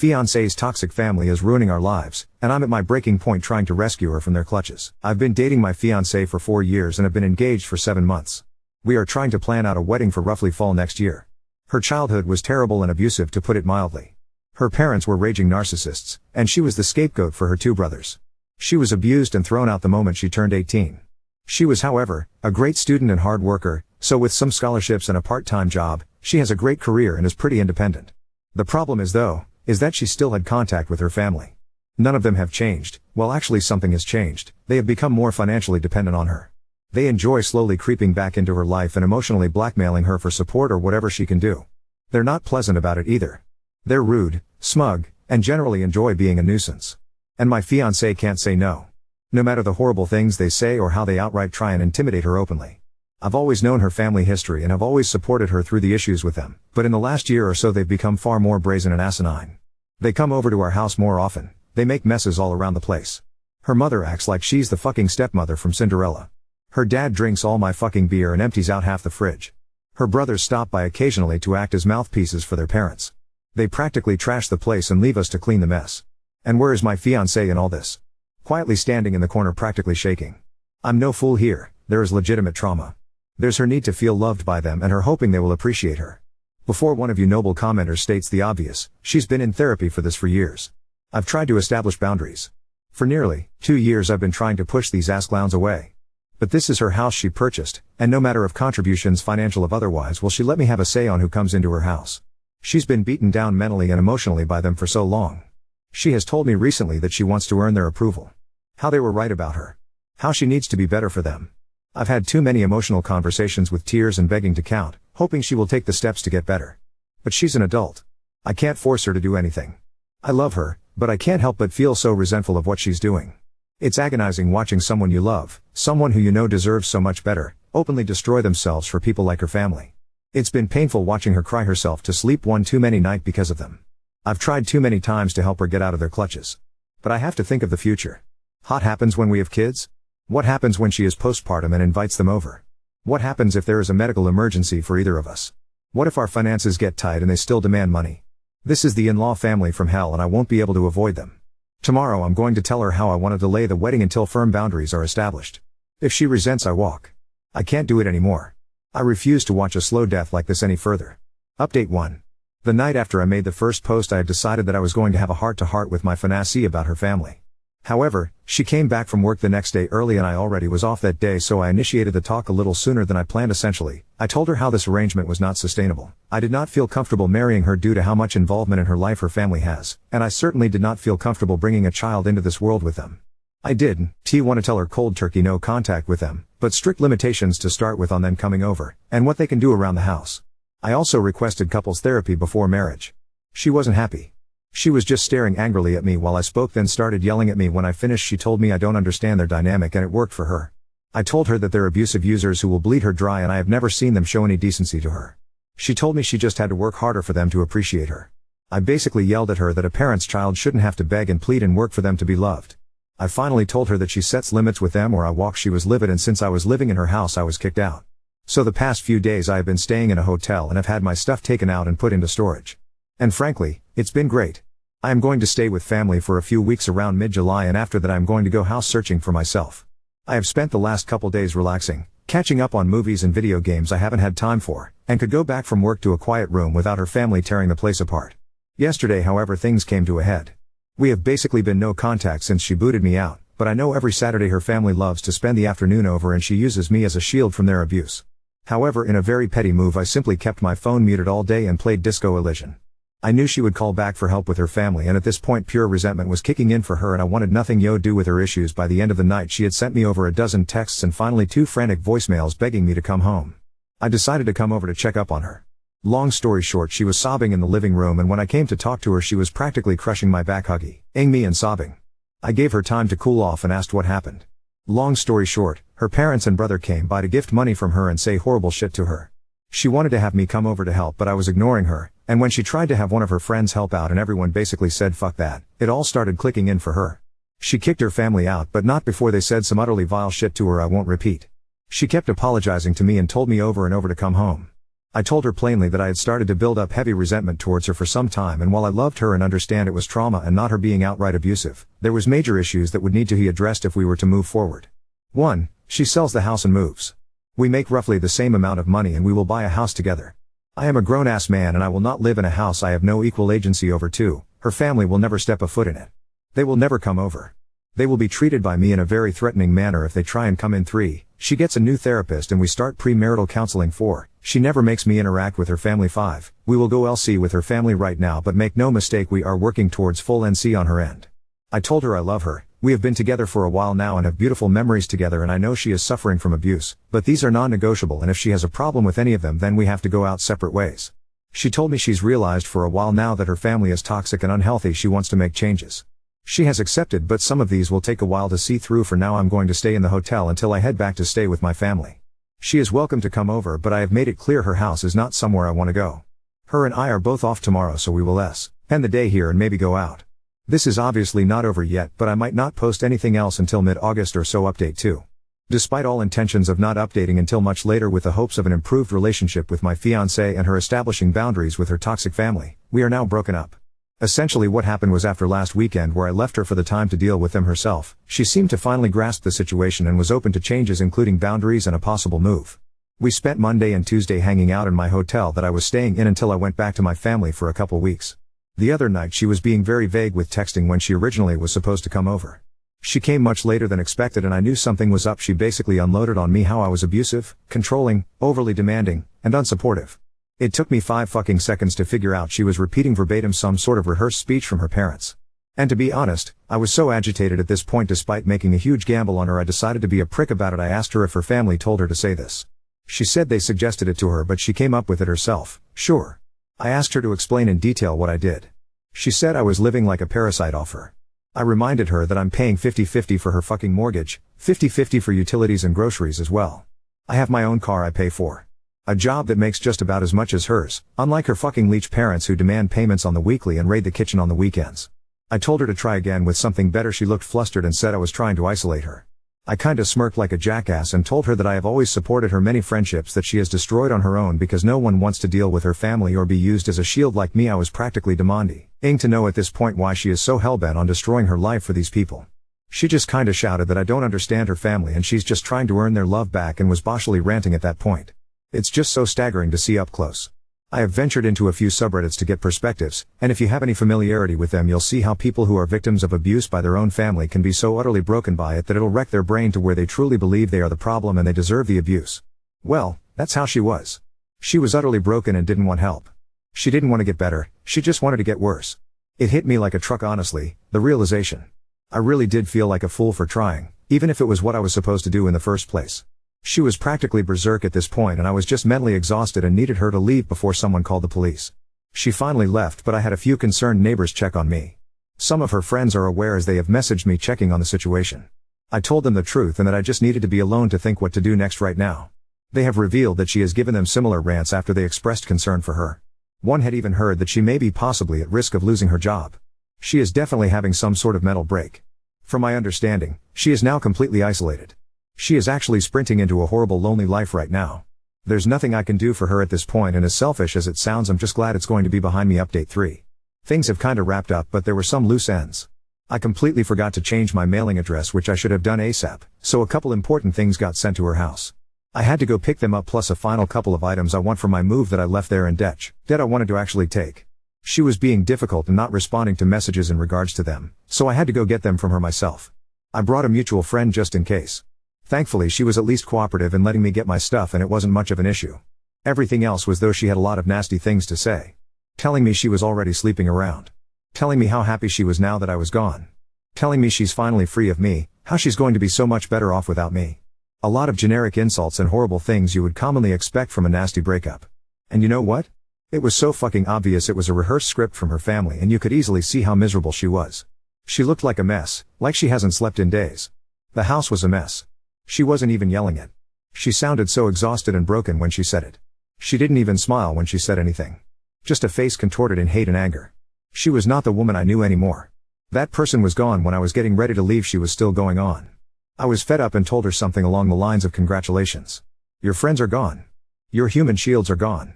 fiancé's toxic family is ruining our lives, and I'm at my breaking point trying to rescue her from their clutches. I've been dating my fiancé for 4 years and have been engaged for 7 months. We are trying to plan out a wedding for roughly fall next year. Her childhood was terrible and abusive, to put it mildly. Her parents were raging narcissists, and she was the scapegoat for her 2 brothers. She was abused and thrown out the moment she turned 18. She was, however, a great student and hard worker, so with some scholarships and a part-time job, she has a great career and is pretty independent. The problem is that she still had contact with her family. None of them have changed. Well, actually something has changed. They have become more financially dependent on her. They enjoy slowly creeping back into her life and emotionally blackmailing her for support or whatever she can do. They're not pleasant about it either. They're rude, smug, and generally enjoy being a nuisance. And my fiancé can't say no. No matter the horrible things they say or how they outright try and intimidate her openly. I've always known her family history and have always supported her through the issues with them, but in the last year or so they've become far more brazen and asinine. They come over to our house more often. They make messes all around the place. Her mother acts like she's the fucking stepmother from Cinderella. Her dad drinks all my fucking beer and empties out half the fridge. Her brothers stop by occasionally to act as mouthpieces for their parents. They practically trash the place and leave us to clean the mess. And where is my fiancé in all this? Quietly standing in the corner, practically shaking. I'm no fool here. There is legitimate trauma. There's her need to feel loved by them and her hoping they will appreciate her. Before one of you noble commenters states the obvious, she's been in therapy for this for years. I've tried to establish boundaries. For nearly 2 years I've been trying to push these ass clowns away. But this is her house she purchased, and no matter of contributions, financial of otherwise, will she let me have a say on who comes into her house. She's been beaten down mentally and emotionally by them for so long. She has told me recently that she wants to earn their approval. How they were right about her. How she needs to be better for them. I've had too many emotional conversations with tears and begging to count, hoping she will take the steps to get better. But she's an adult. I can't force her to do anything. I love her, but I can't help but feel so resentful of what she's doing. It's agonizing watching someone you love, someone who you know deserves so much better, openly destroy themselves for people like her family. It's been painful watching her cry herself to sleep one too many night because of them. I've tried too many times to help her get out of their clutches. But I have to think of the future. What happens when we have kids? What happens when she is postpartum and invites them over? What happens if there is a medical emergency for either of us? What if our finances get tight and they still demand money? This is the in-law family from hell and I won't be able to avoid them. Tomorrow I'm going to tell her how I want to delay the wedding until firm boundaries are established. If she resents, I walk. I can't do it anymore. I refuse to watch a slow death like this any further. Update 1. The night after I made the first post I had decided that I was going to have a heart-to-heart with my fiancée about her family. However, she came back from work the next day early and I already was off that day, so I initiated the talk a little sooner than I planned. Essentially, I told her how this arrangement was not sustainable. I did not feel comfortable marrying her due to how much involvement in her life her family has, and I certainly did not feel comfortable bringing a child into this world with them. I did want to tell her cold turkey no contact with them, but strict limitations to start with on them coming over, and what they can do around the house. I also requested couples therapy before marriage. She wasn't happy. She was just staring angrily at me while I spoke, then started yelling at me when I finished. She told me I don't understand their dynamic and it worked for her. I told her that they're abusive users who will bleed her dry and I have never seen them show any decency to her. She told me she just had to work harder for them to appreciate her. I basically yelled at her that a parent's child shouldn't have to beg and plead and work for them to be loved. I finally told her that she sets limits with them or I walk. She was livid, and since I was living in her house I was kicked out. So the past few days I have been staying in a hotel and have had my stuff taken out and put into storage. And frankly, it's been great. I am going to stay with family for a few weeks around mid-July, and after that I am going to go house searching for myself. I have spent the last couple days relaxing, catching up on movies and video games I haven't had time for, and could go back from work to a quiet room without her family tearing the place apart. Yesterday, however, things came to a head. We have basically been no contact since she booted me out, but I know every Saturday her family loves to spend the afternoon over and she uses me as a shield from their abuse. However, in a very petty move, I simply kept my phone muted all day and played Disco Elysian. I knew she would call back for help with her family, and at this point pure resentment was kicking in for her and I wanted nothing to do with her issues. By the end of the night she had sent me over a dozen texts and finally 2 frantic voicemails begging me to come home. I decided to come over to check up on her. Long story short, she was sobbing in the living room, and when I came to talk to her she was practically crushing my back, hugging me and sobbing. I gave her time to cool off and asked what happened. Long story short, her parents and brother came by to gift money from her and say horrible shit to her. She wanted to have me come over to help, but I was ignoring her, and when she tried to have one of her friends help out and everyone basically said fuck that, it all started clicking in for her. She kicked her family out, but not before they said some utterly vile shit to her I won't repeat. She kept apologizing to me and told me over and over to come home. I told her plainly that I had started to build up heavy resentment towards her for some time, and while I loved her and understand it was trauma and not her being outright abusive, there was major issues that would need to be addressed if we were to move forward. 1. She sells the house and moves. We make roughly the same amount of money and we will buy a house together. I am a grown-ass man and I will not live in a house I have no equal agency over. 2. Her family will never step a foot in it. They will never come over. They will be treated by me in a very threatening manner if they try and come in. 3. She gets a new therapist and we start premarital counseling. 4. She never makes me interact with her family. 5. We will go LC with her family right now, but make no mistake, we are working towards full NC on her end. I told her I love her. We have been together for a while now and have beautiful memories together, and I know she is suffering from abuse, but these are non-negotiable, and if she has a problem with any of them then we have to go out separate ways. She told me she's realized for a while now that her family is toxic and unhealthy. She wants to make changes. She has accepted, but some of these will take a while to see through. For now I'm going to stay in the hotel until I head back to stay with my family. She is welcome to come over, but I have made it clear her house is not somewhere I want to go. Her and I are both off tomorrow, so we will spend the day here and maybe go out. This is obviously not over yet, but I might not post anything else until mid-August or so. Update 2. Despite all intentions of not updating until much later with the hopes of an improved relationship with my fiancée and her establishing boundaries with her toxic family, we are now broken up. Essentially what happened was, after last weekend where I left her for the time to deal with them herself, she seemed to finally grasp the situation and was open to changes, including boundaries and a possible move. We spent Monday and Tuesday hanging out in my hotel that I was staying in until I went back to my family for a couple weeks. The other night she was being very vague with texting when she originally was supposed to come over. She came much later than expected and I knew something was up. She basically unloaded on me how I was abusive, controlling, overly demanding, and unsupportive. It took me 5 fucking seconds to figure out she was repeating verbatim some sort of rehearsed speech from her parents. And to be honest, I was so agitated at this point, despite making a huge gamble on her, I decided to be a prick about it. I asked her if her family told her to say this. She said they suggested it to her, but she came up with it herself. Sure. I asked her to explain in detail what I did. She said I was living like a parasite off her. I reminded her that I'm paying 50-50 for her fucking mortgage, 50-50 for utilities and groceries as well. I have my own car I pay for. A job that makes just about as much as hers, unlike her fucking leech parents who demand payments on the weekly and raid the kitchen on the weekends. I told her to try again with something better. She looked flustered and said I was trying to isolate her. I kinda smirked like a jackass and told her that I have always supported her many friendships that she has destroyed on her own because no one wants to deal with her family or be used as a shield like me. I was practically demanding to know at this point why she is so hellbent on destroying her life for these people. She just kinda shouted that I don't understand her family and she's just trying to earn their love back, and was boshily ranting at that point. It's just so staggering to see up close. I have ventured into a few subreddits to get perspectives, and if you have any familiarity with them you'll see how people who are victims of abuse by their own family can be so utterly broken by it that it'll wreck their brain to where they truly believe they are the problem and they deserve the abuse. Well, that's how she was. She was utterly broken and didn't want help. She didn't want to get better, she just wanted to get worse. It hit me like a truck, honestly, the realization. I really did feel like a fool for trying, even if it was what I was supposed to do in the first place. She was practically berserk at this point and I was just mentally exhausted and needed her to leave before someone called the police. She finally left, but I had a few concerned neighbors check on me. Some of her friends are aware as they have messaged me checking on the situation. I told them the truth and that I just needed to be alone to think what to do next right now. They have revealed that she has given them similar rants after they expressed concern for her. One had even heard that she may be possibly at risk of losing her job. She is definitely having some sort of mental break. From my understanding, she is now completely isolated. She is actually sprinting into a horrible lonely life right now. There's nothing I can do for her at this point, and as selfish as it sounds, I'm just glad it's going to be behind me. Update 3. Things have kinda wrapped up, but there were some loose ends. I completely forgot to change my mailing address, which I should have done ASAP, so a couple important things got sent to her house. I had to go pick them up, plus a final couple of items I want for my move that I left there in debt I wanted to actually take. She was being difficult and not responding to messages in regards to them, so I had to go get them from her myself. I brought a mutual friend just in case. Thankfully she was at least cooperative in letting me get my stuff and it wasn't much of an issue. Everything else was, though, she had a lot of nasty things to say. Telling me she was already sleeping around. Telling me how happy she was now that I was gone. Telling me she's finally free of me, how she's going to be so much better off without me. A lot of generic insults and horrible things you would commonly expect from a nasty breakup. And you know what? It was so fucking obvious it was a rehearsed script from her family, and you could easily see how miserable she was. She looked like a mess, like she hasn't slept in days. The house was a mess. She wasn't even yelling it. She sounded so exhausted and broken when she said it. She didn't even smile when she said anything. Just a face contorted in hate and anger. She was not the woman I knew anymore. That person was gone when I was getting ready to leave. She was still going on. I was fed up and told her something along the lines of, congratulations. Your friends are gone. Your human shields are gone.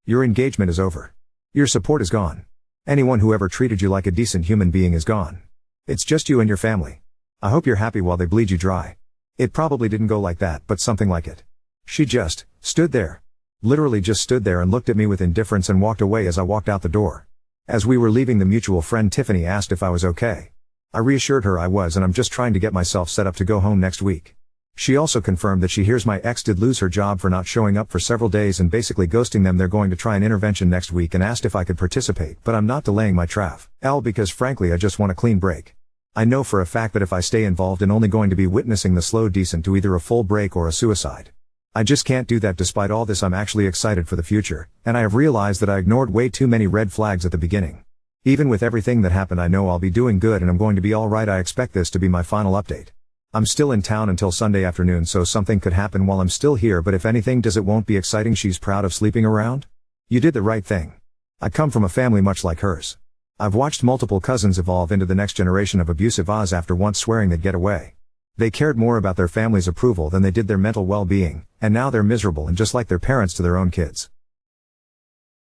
Your engagement is over. Your support is gone. Anyone who ever treated you like a decent human being is gone. It's just you and your family. I hope you're happy while they bleed you dry. It probably didn't go like that, but something like it. She just stood there. Literally just stood there and looked at me with indifference and walked away as I walked out the door. As we were leaving, the mutual friend Tiffany asked if I was okay. I reassured her I was, and I'm just trying to get myself set up to go home next week. She also confirmed that she hears my ex did lose her job for not showing up for several days and basically ghosting them. They're going to try an intervention next week and asked if I could participate, but I'm not delaying my because frankly I just want a clean break. I know for a fact that if I stay involved and only going to be witnessing the slow descent to either a full break or a suicide. I just can't do that. Despite all this, I'm actually excited for the future, and I have realized that I ignored way too many red flags at the beginning. Even with everything that happened, I know I'll be doing good and I'm going to be alright. I expect this to be my final update. I'm still in town until Sunday afternoon, so something could happen while I'm still here, but if anything does, it won't be exciting. She's proud of sleeping around? You did the right thing. I come from a family much like hers. I've watched multiple cousins evolve into the next generation of abusive Oz after once swearing they'd get away. They cared more about their family's approval than they did their mental well-being, and now they're miserable and just like their parents to their own kids.